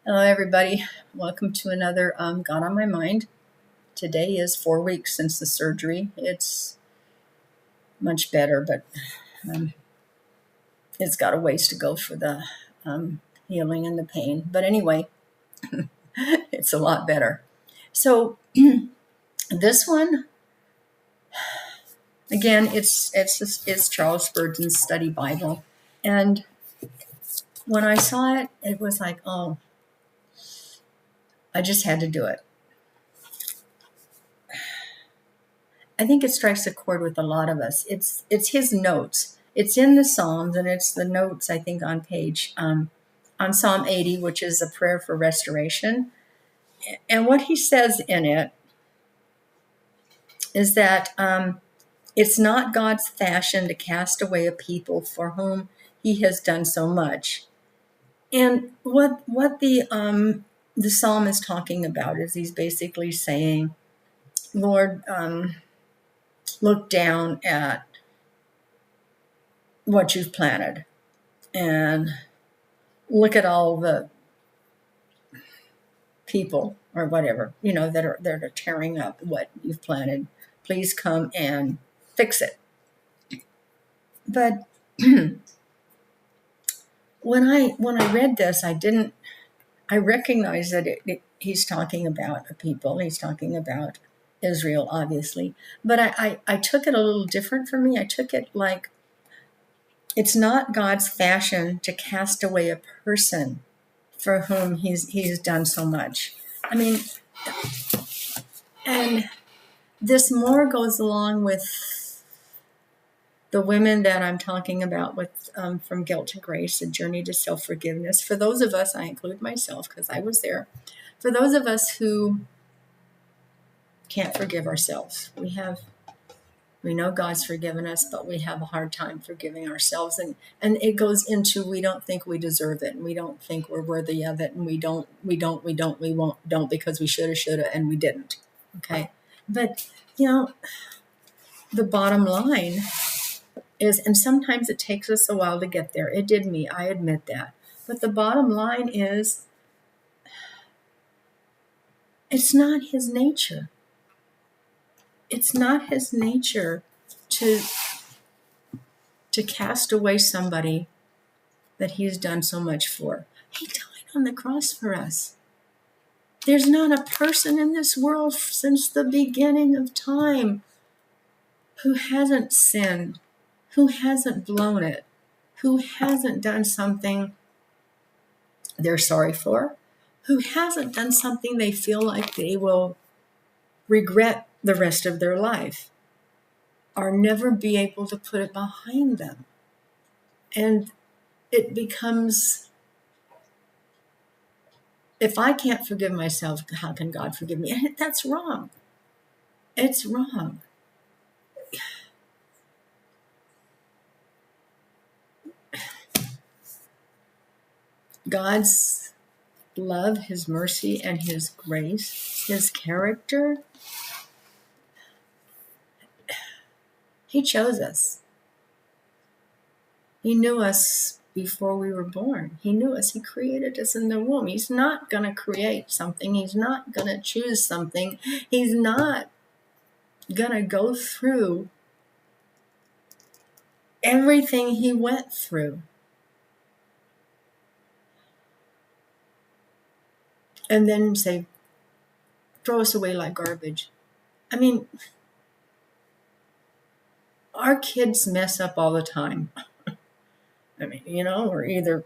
Hello, everybody. Welcome to another God on My Mind. Today is 4 weeks since the surgery. It's much better, but it's got a ways to go for the healing and the pain. But anyway, it's a lot better. So this one, again, it's Charles Spurgeon's Study Bible, and when I saw it, it was like, oh, I just had to do it. I think it strikes a chord with a lot of us. It's his notes. It's in the Psalms, and it's the notes, I think, on page, on Psalm 80, which is a prayer for restoration. And what he says in it is that it's not God's fashion to cast away a people for whom he has done so much. And what the psalm is talking about is he's basically saying, Lord, look down at what you've planted and look at all the people or whatever, that are tearing up what you've planted. Please come and fix it. But when I read this, I recognized that he's talking about a people. He's talking about Israel, obviously. But I took it a little different for me. I took it like, it's not God's fashion to cast away a person for whom he's done so much. I mean, and this more goes along with the women that I'm talking about with From Guilt to Grace, A Journey to Self-Forgiveness. For those of us, I include myself because I was there, for those of us who can't forgive ourselves, we know God's forgiven us, but we have a hard time forgiving ourselves. And it goes into, we don't think we deserve it. And we don't think we're worthy of it. And we don't because we shoulda, and we didn't. Okay. But, the bottom line is, and sometimes it takes us a while to get there. It did me. I admit that. But the bottom line is, it's not his nature. It's not his nature to cast away somebody that he's done so much for. He died on the cross for us. There's not a person in this world since the beginning of time who hasn't sinned, who hasn't blown it, who hasn't done something they're sorry for, who hasn't done something they feel like they will regret the rest of their life, or never be able to put it behind them. And it becomes, if I can't forgive myself, how can God forgive me? And that's wrong. It's wrong. God's love, his mercy, and his grace, his character, he chose us. He knew us before we were born. He knew us. He created us in the womb. He's not going to create something. He's not going to choose something. He's not going to go through everything he went through and then say, throw us away like garbage. I mean, our kids mess up all the time. I mean, we're either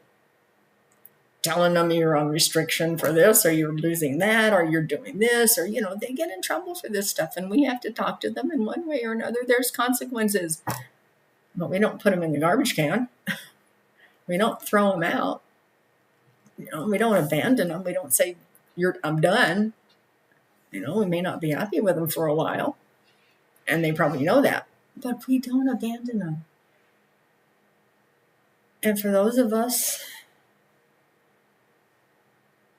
telling them you're on restriction for this, or you're losing that, or you're doing this, or, they get in trouble for this stuff, and we have to talk to them in one way or another. There's consequences, but we don't put them in the garbage can. We don't throw them out. We don't abandon them. We don't say, I'm done. We may not be happy with them for a while, and they probably know that, but we don't abandon them. And for those of us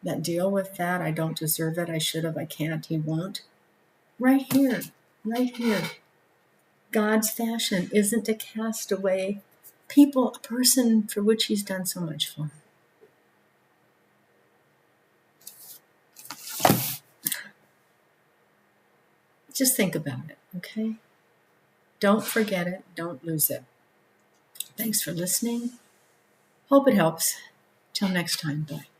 that deal with that, I don't deserve it, I should have, I can't, he won't. Right here. God's fashion isn't to cast away a person for which he's done so much for. Just think about it, okay? Don't forget it. Don't lose it. Thanks for listening. Hope it helps. Till next time. Bye.